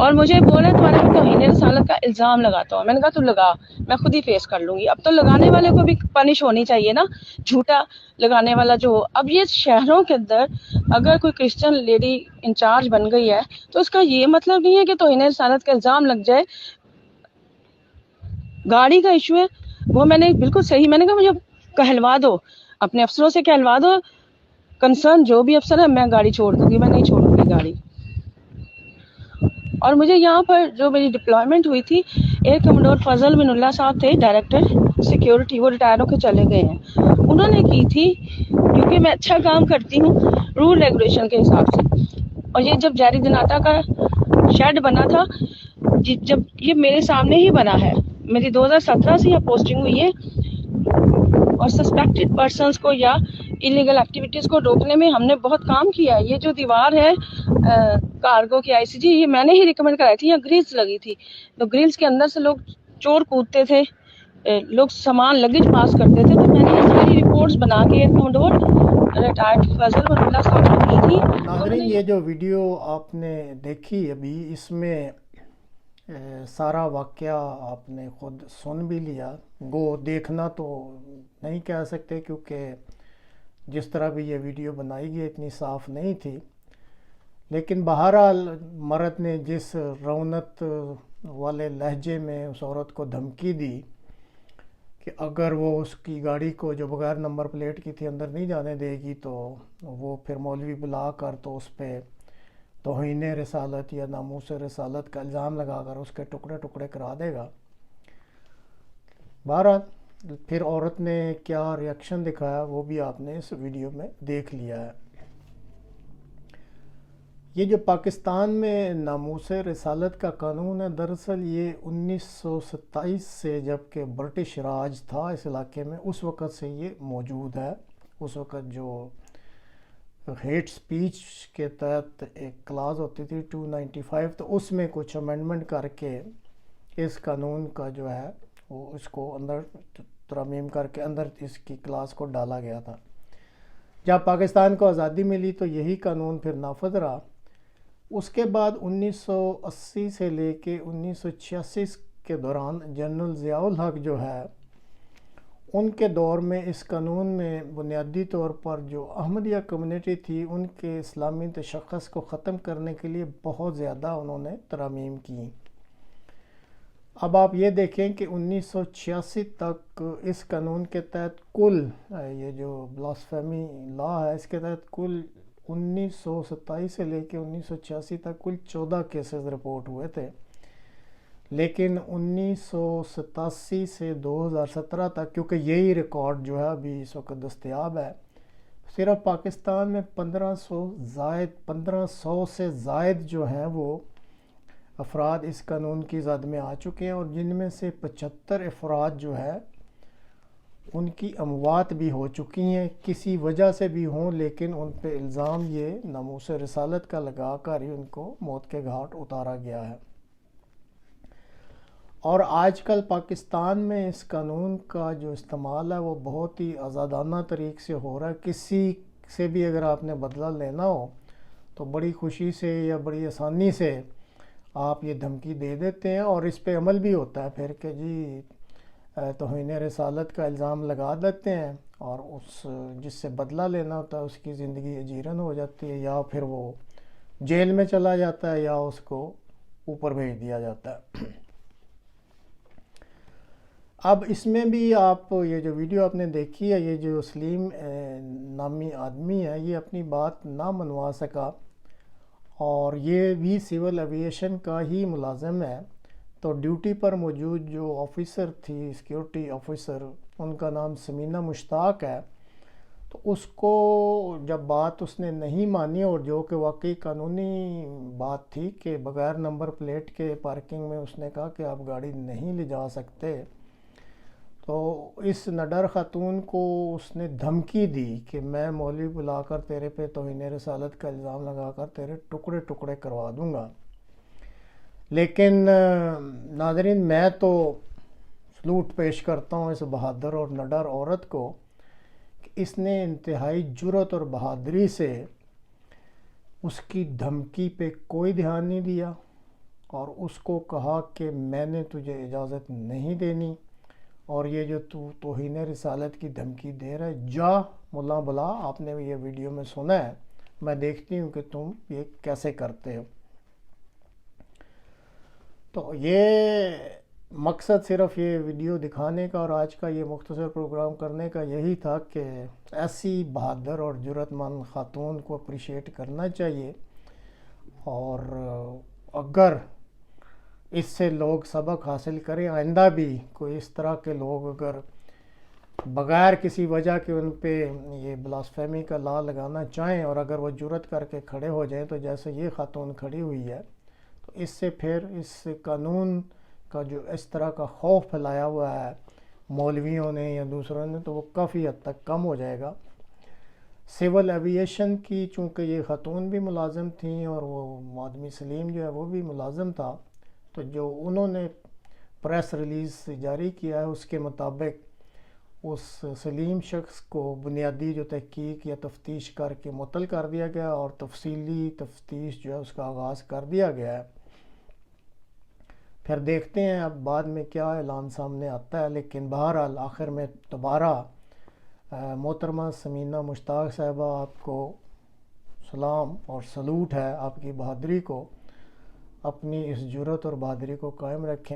اور مجھے بولا تمہارے پر توہین رسالت کا الزام لگاتا ہوں. میں نے کہا تو لگا، میں خود ہی فیس کر لوں گی. اب تو لگانے والے کو بھی پنش ہونی چاہیے نا، جھوٹا لگانے والا جو ہو. اب یہ شہروں کے اندر اگر کوئی کرسچن لیڈی انچارج بن گئی ہے تو اس کا یہ مطلب نہیں ہے کہ توہین رسالت کا الزام لگ جائے. گاڑی کا ایشو ہے، وہ میں نے بالکل صحیح، میں نے کہا مجھے کہلوا دو، اپنے افسروں سے کہلوا دو، کنسرن جو بھی افسر ہے میں گاڑی چھوڑ دوں گی، میں نہیں چھوڑوں گی گاڑی. اور مجھے یہاں پر جو میری ڈپلائمنٹ ہوئی تھی، ایئر کموڈور فضل بن اللہ صاحب تھے ڈائریکٹر سیکیورٹی، وہ ریٹائر ہو کے چلے گئے ہیں. انہوں نے کی تھی، کیونکہ میں اچھا کام کرتی ہوں رول ریگولیشن کے حساب سے. اور یہ جب جیری جناٹا کا شیڈ بنا تھا، جب یہ میرے سامنے ہی بنا ہے، میری 2017 سے یہ پوسٹنگ ہوئی ہے. اور سسپیکٹڈ پرسنس کو یا انلیگل ایکٹیویٹیز کو روکنے میں ہم نے بہت کام کیا ہے. یہ جو دیوار ہے کارگو کی آئی سی جی، یہ میں نے ہی ریکمینڈ کرائی تھی. یہاں گرلز لگی تھی، تو گرلز کے اندر سے لوگ چور کودتے تھے، لوگ سامان لگیج پاس کرتے تھے. تو میں نے یہ ساری رپورٹس بنا کے کمڈور ریٹائرڈ فضل بن اللہ صاحب کو کی تھی. ناظرین، یہ جو ویڈیو آپ نے دیکھی ابھی، اس میں سارا واقعہ آپ نے خود سن بھی لیا. گو دیکھنا تو نہیں کہہ سکتے کیونکہ جس طرح بھی یہ ویڈیو بنائی گئی اتنی صاف نہیں تھی، لیکن بہرحال مرد نے جس رونت والے لہجے میں اس عورت کو دھمکی دی کہ اگر وہ اس کی گاڑی کو جو بغیر نمبر پلیٹ کی تھی اندر نہیں جانے دے گی تو وہ پھر مولوی بلا کر تو اس پہ توہین رسالت یا ناموس رسالت کا الزام لگا کر اس کے ٹکڑے ٹکڑے کرا دے گا. بہرحال پھر عورت نے کیا ریاکشن دکھایا وہ بھی آپ نے اس ویڈیو میں دیکھ لیا ہے. یہ جو پاکستان میں ناموس رسالت کا قانون ہے، دراصل یہ 1927 سے جب کہ برٹش راج تھا اس علاقے میں، اس وقت سے یہ موجود ہے. اس وقت جو ہیٹ سپیچ کے تحت ایک کلاز ہوتی تھی 295، تو اس میں کچھ امینڈمنٹ کر کے اس قانون کا جو ہے وہ اس کو اندر ترمیم کر کے اندر اس کی کلاس کو ڈالا گیا تھا. جب پاکستان کو آزادی ملی تو یہی قانون پھر نافذ رہا. اس کے بعد 1980 سے لے کے 1986 کے دوران جنرل ضیاء الحق جو ہے، ان کے دور میں اس قانون میں بنیادی طور پر جو احمدیہ کمیونٹی تھی ان کے اسلامی تشخص کو ختم کرنے کے لیے بہت زیادہ انہوں نے ترامیم کی. اب آپ یہ دیکھیں کہ 1986 تک اس قانون کے تحت کل یہ جو بلاسفیمی لا ہے، اس کے تحت کل 1927 سے لے کے 1986 تک کل 14 کیسز رپورٹ ہوئے تھے. لیکن 1987 سے 2017 تک، کیونکہ یہی ریکارڈ جو ہے ابھی اس وقت دستیاب ہے، صرف پاکستان میں 1500 سے زائد جو ہیں وہ افراد اس قانون کی زد میں آ چکے ہیں، اور جن میں سے 75 افراد جو ہے ان کی اموات بھی ہو چکی ہیں کسی وجہ سے بھی ہوں، لیکن ان پہ الزام یہ ناموس رسالت کا لگا کر ہی ان کو موت کے گھاٹ اتارا گیا ہے. اور آج کل پاکستان میں اس قانون کا جو استعمال ہے وہ بہت ہی آزادانہ طریقے سے ہو رہا ہے. کسی سے بھی اگر آپ نے بدلہ لینا ہو تو بڑی خوشی سے یا بڑی آسانی سے آپ یہ دھمکی دے دیتے ہیں، اور اس پہ عمل بھی ہوتا ہے پھر کہ جی توہین رسالت کا الزام لگا دیتے ہیں، اور اس جس سے بدلہ لینا ہوتا ہے اس کی زندگی اجیرن ہو جاتی ہے، یا پھر وہ جیل میں چلا جاتا ہے یا اس کو اوپر بھیج دیا جاتا ہے. اب اس میں بھی آپ یہ جو ویڈیو آپ نے دیکھی ہے، یہ جو سلیم نامی آدمی ہے یہ اپنی بات نہ منوا سکا، اور یہ بھی سول ایویشن کا ہی ملازم ہے. تو ڈیوٹی پر موجود جو آفیسر تھی سیکیورٹی آفیسر، ان کا نام سمینہ مشتاق ہے، تو اس کو جب بات اس نے نہیں مانی، اور جو کہ واقعی قانونی بات تھی کہ بغیر نمبر پلیٹ کے پارکنگ میں اس نے کہا کہ آپ گاڑی نہیں لے جا سکتے، تو اس نڈر خاتون کو اس نے دھمکی دی کہ میں مولوی بلا کر تیرے پہ توہین رسالت کا الزام لگا کر تیرے ٹکڑے ٹکڑے کروا دوں گا. لیکن ناظرین، میں تو سلوٹ پیش کرتا ہوں اس بہادر اور نڈر عورت کو کہ اس نے انتہائی جرأت اور بہادری سے اس کی دھمکی پہ کوئی دھیان نہیں دیا، اور اس کو کہا کہ میں نے تجھے اجازت نہیں دینی، اور یہ جو تو توہین رسالت کی دھمکی دے رہا ہے، جا ملا بلا، آپ نے یہ ویڈیو میں سنا ہے، میں دیکھتی ہوں کہ تم یہ کیسے کرتے ہو۔ تو یہ مقصد صرف یہ ویڈیو دکھانے کا اور آج کا یہ مختصر پروگرام کرنے کا یہی تھا کہ ایسی بہادر اور جرأت مند خاتون کو اپریشیٹ کرنا چاہیے، اور اگر اس سے لوگ سبق حاصل کریں، آئندہ بھی کوئی اس طرح کے لوگ اگر بغیر کسی وجہ کے ان پہ یہ بلاسفیمی کا لا لگانا چاہیں، اور اگر وہ جرأت کر کے کھڑے ہو جائیں تو جیسے یہ خاتون کھڑی ہوئی ہے، تو اس سے پھر اس قانون کا جو اس طرح کا خوف پھیلایا ہوا ہے مولویوں نے یا دوسروں نے، تو وہ کافی حد تک کم ہو جائے گا۔ سول ایویشن کی چونکہ یہ خاتون بھی ملازم تھیں اور وہ آدمی سلیم جو ہے وہ بھی ملازم تھا، تو جو انہوں نے پریس ریلیز جاری کیا ہے اس کے مطابق اس سلیم شخص کو بنیادی جو تحقیق یا تفتیش کر کے معطل کر دیا گیا، اور تفصیلی تفتیش جو ہے اس کا آغاز کر دیا گیا ہے۔ پھر دیکھتے ہیں اب بعد میں کیا اعلان سامنے آتا ہے، لیکن بہرحال آخر میں دوبارہ محترمہ ثمینہ مشتاق صاحبہ، آپ کو سلام اور سلوٹ ہے آپ کی بہادری کو، اپنی اس جرأت اور بہادری کو قائم رکھیں۔